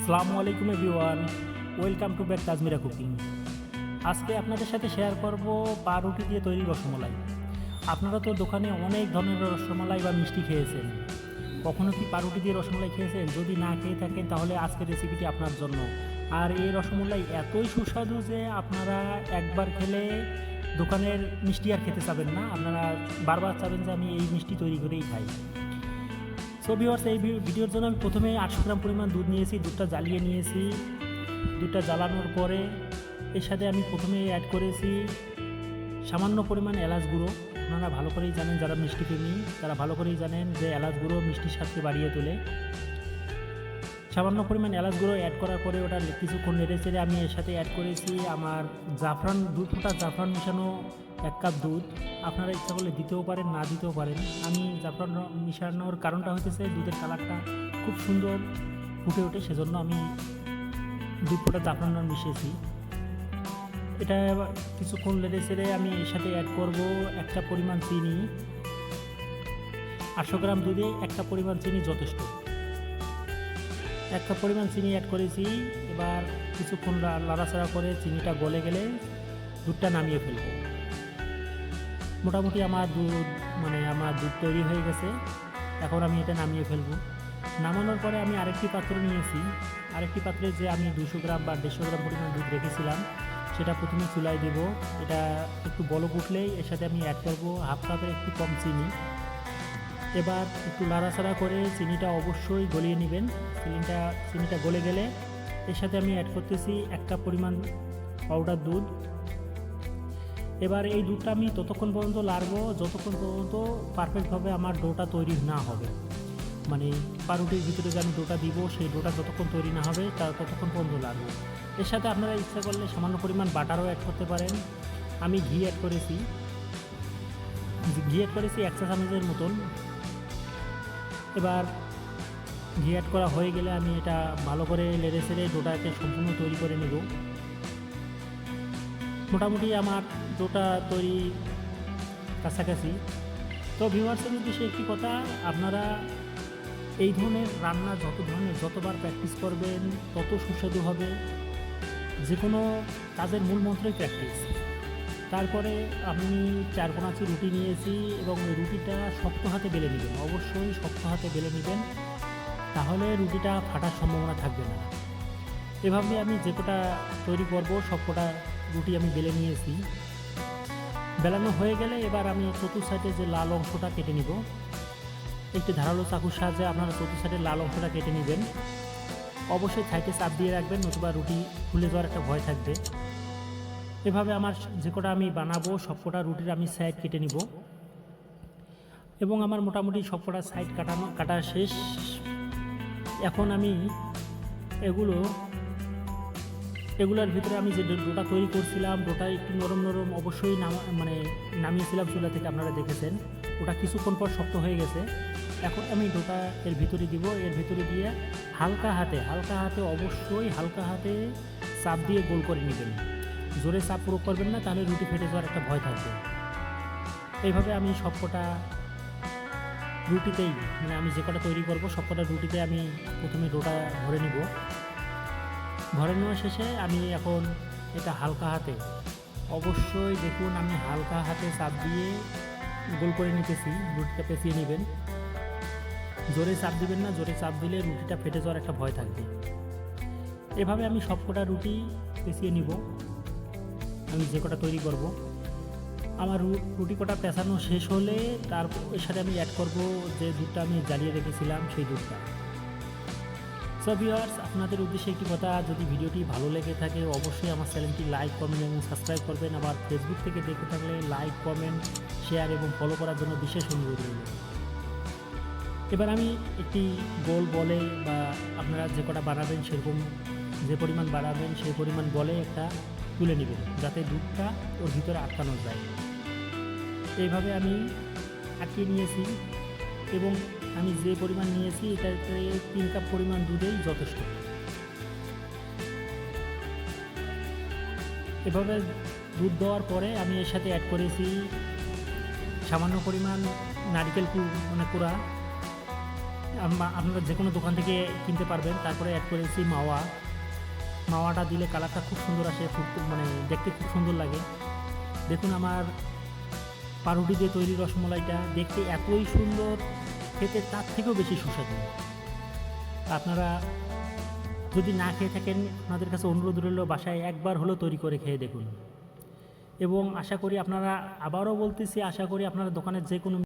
আসসালামু আলাইকুম everyone, welcome to back Tajmira cooking. আজকে আপনাদের সাথে শেয়ার করব পাউরুটি দিয়ে তৈরি রসমালাই। আপনারা তো দোকানে অনেক ধরনের রসমালাই বা মিষ্টি খেয়েছেন, কখনো কি পাউরুটি দিয়ে রসমালাই খেয়েছেন? যদি না খেয়ে থাকেন তাহলে আজকের রেসিপিটি আপনার জন্য। আর এই রসমালাই এতই সুস্বাদু যে আপনারা একবার খেলে দোকানের মিষ্টি আর খেতে চাবেন না, আপনারা বারবার চাবেন যে আমি এই মিষ্টি তৈরি করেই খাই। সো ভিউয়ার্স, এই ভিডিওর জন্য আমি প্রথমে 800 গ্রাম পরিমাণ দুধ নিয়েছি। দুধটা জ্বালিয়ে নিয়েছি। দুধটা জ্বালানোর পরে এর সাথে আমি প্রথমে অ্যাড করেছি সামান্য পরিমাণ এলাচ গুঁড়ো। আপনারা ভালো করেই জানেন, যারা মিষ্টি প্রেমী তারা ভালো করেই জানেন যে এলাচ গুঁড়ো মিষ্টির স্বাদকে বাড়িয়ে তোলে। সামান্য পরিমাণ এলাচ গুঁড়ো অ্যাড করার পরে ওটা কিছুক্ষণ নেড়ে চেড়ে আমি এর সাথে অ্যাড করেছি আমার জাফরান, 2 ফোঁটা জাফরান মিশানো 1 কাপ দুধ। আপনারা ইচ্ছা করলে দিতেও পারেন, না দিতেও পারেন। আমি জাফরান মিশানোর কারণটা হচ্ছে দুধের কালারটা খুব সুন্দর ফুটে ওঠে, সেজন্য আমি 2 ফোঁটা জাফরান মিশিয়েছি। এটা কিছুক্ষণ নেড়ে চেড়ে আমি এর সাথে অ্যাড করব একটা পরিমাণ চিনি। 800 গ্রাম দুধে একটা পরিমাণ চিনি যথেষ্ট। 1 কাপ পরিমাণ চিনি অ্যাড করেছি। এবার কিছুক্ষণ লাড়াচাড়া করে চিনিটা গলে গেলে দুধটা নামিয়ে ফেলব। মোটামুটি আমার দুধ তৈরি হয়ে গেছে। এখন আমি এটা নামিয়ে ফেলব। নামানোর পরে আমি আরেকটি পাত্র নিয়েছি। আরেকটি পাত্রে যে আমি 200 গ্রাম বা 150 গ্রাম পরিমাণ দুধ রেখেছিলাম সেটা প্রথমে চুলায় দেব। এটা একটু বলক উঠলেই এর সাথে আমি অ্যাড করব হাফ কাপের একটু কম চিনি। এবার একটু নাড়াচাড়া করে চিনিটা অবশ্যই গলিয়ে নেবেন। চিনিটা গলে গেলে এর সাথে আমি অ্যাড করতেছি 1 কাপ পরিমাণ পাউডার দুধ। এবার এই দুধটা আমি ততক্ষণ পর্যন্ত লাড়বো যতক্ষণ পর্যন্ত পারফেক্টভাবে আমার ডোটা তৈরি না হবে। মানে পাউরুটির ভিতরে যে আমি ডোটা দিব সেই ডোটা যতক্ষণ তৈরি না হবে ততক্ষণ পর্যন্ত লাড়বো। এর সাথে আপনারা ইচ্ছা করলে সামান্য পরিমাণ বাটারও অ্যাড করতে পারেন। আমি ঘি অ্যাড করেছি 1 চা চামচের মতন। এবার ঘি অ্যাড করা হয়ে গেলে আমি এটা ভালো করে নেড়ে চেড়ে ডোটাকে সম্পূর্ণ তৈরি করে নেব। মোটামুটি আমার ডোটা তৈরি কাছাকাছি। তো ভিউয়ার্সের উদ্দেশ্যে একটি কথা, আপনারা এই ধরনের রান্না যতবার প্র্যাকটিস করবেন তত সুস্বাদু হবে। যে কোনো কাজের মূল মন্ত্রই প্র্যাকটিস। তারপরে আমি 4 কোনাচি রুটি নিয়েছি এবং ওই রুটিটা শক্ত হাতে বেলে নেবেন। অবশ্যই শক্ত হাতে বেলে নেবেন, তাহলে রুটিটা ফাটার সম্ভাবনা থাকবে না। এভাবে আমি যে কটা তৈরি করব সব কটা রুটি আমি বেলে নিয়েছি। বেলানো হয়ে গেলে এবার আমি চতুর্থ সাইডে যে লাল অংশটা কেটে নিব। একটি ধারালো চাকুর সাহায্যে আপনারা চতুর্থ সাইডের লাল অংশটা কেটে নেবেন। অবশ্যই সাইডে চাপ দিয়ে রাখবেন, নতুবা রুটি ফুলে যাওয়ার একটা ভয় থাকবে। এভাবে আমার যে কটা আমি বানাবো সব কটা রুটির আমি সাইড কেটে নিব এবং আমার মোটামুটি সব কটা সাইড কাটা শেষ। এখন আমি এগুলোর ভিতরে আমি যে ডোটা তৈরি করছিলাম, ডোটা একটু নরম অবশ্যই নামিয়েছিলাম চুলা থেকে, আপনারা দেখেছেন। ওটা কিছুক্ষণ পর শক্ত হয়ে গেছে। এখন আমি ডোটা এর ভিতরে দিব। এর ভিতরে দিয়ে হালকা হাতে অবশ্যই হালকা হাতে চাপ দিয়ে গোল করে নেবেন। জোরে চাপ প্রয়োগ করবেন না, তাহলে রুটি ফেটে যাওয়ার একটা ভয় থাকবে। এইভাবে আমি সবকটা রুটিতেই আমি যে কটা তৈরি করব সবকটা রুটিতে আমি প্রথমে ডোটা ভরে নিব। ভরে নেওয়া শেষে আমি এখন এটা হালকা হাতে, অবশ্যই দেখুন আমি হালকা হাতে চাপ দিয়ে গোল করে নিতেছি। রুটিটা পেঁচিয়ে নেবেন, জোরে চাপ দিবেন না, জোরে চাপ দিলে রুটিটা ফেটে যাওয়ার একটা ভয় থাকবে। এভাবে আমি সবকটা রুটি পেঁচিয়ে নিব। আমি যে কটা তৈরি করব, আমার রুটি কটা পেঁচানো শেষ হলে তারপর এর সাথে আমি অ্যাড করব যে দুধটা আমি জ্বালিয়ে রেখেছিলাম সেই দুধটা। সো ভিউয়ার্স, আপনাদের উদ্দেশ্যে একটি কথা, যদি ভিডিওটি ভালো লেগে থাকে অবশ্যই আমার চ্যানেলটি লাইক, কমেন্ট এবং সাবস্ক্রাইব করবেন। আবার ফেসবুক থেকে দেখে থাকলে লাইক, কমেন্ট, শেয়ার এবং ফলো করার জন্য বিশেষ অনুরোধ রইল। এবার আমি একটি গোল বলে বা আপনারা যে কটা বানাবেন সেরকম যে পরিমাণ বানাবেন সেই পরিমাণ বলে একটা তুলে নেবেন, যাতে দুধটা ওর ভিতরে আটকানো যায়। এইভাবে আমি আটকিয়ে নিয়েছি এবং আমি যে পরিমাণ নিয়েছি এটাতে 3 কাপ পরিমাণ দুধেই যথেষ্ট। এভাবে দুধ দেওয়ার পরে আমি এর সাথে অ্যাড করেছি সামান্য পরিমাণ নারকেল কোড়া। আপনারা যে কোনো দোকান থেকে কিনতে পারবেন। তারপরে অ্যাড করেছি মাওয়া। মাওয়াটা দিলে কালারটা খুব সুন্দর আসে, খুব মানে দেখতে খুব সুন্দর লাগে। দেখুন আমার পাউরুটি দিয়ে তৈরি রসমালাইটা দেখতে এতই সুন্দর, খেতে তার থেকেও বেশি সুস্বাদু। আপনারা যদি না খেয়ে থাকেন, আপনাদের কাছে অনুরোধ রইল বাসায় একবার হলেও তৈরি করে খেয়ে দেখুন। এবং আশা করি আপনারা, আবারও বলতেছি, আশা করি আপনারা দোকানের যে কোনো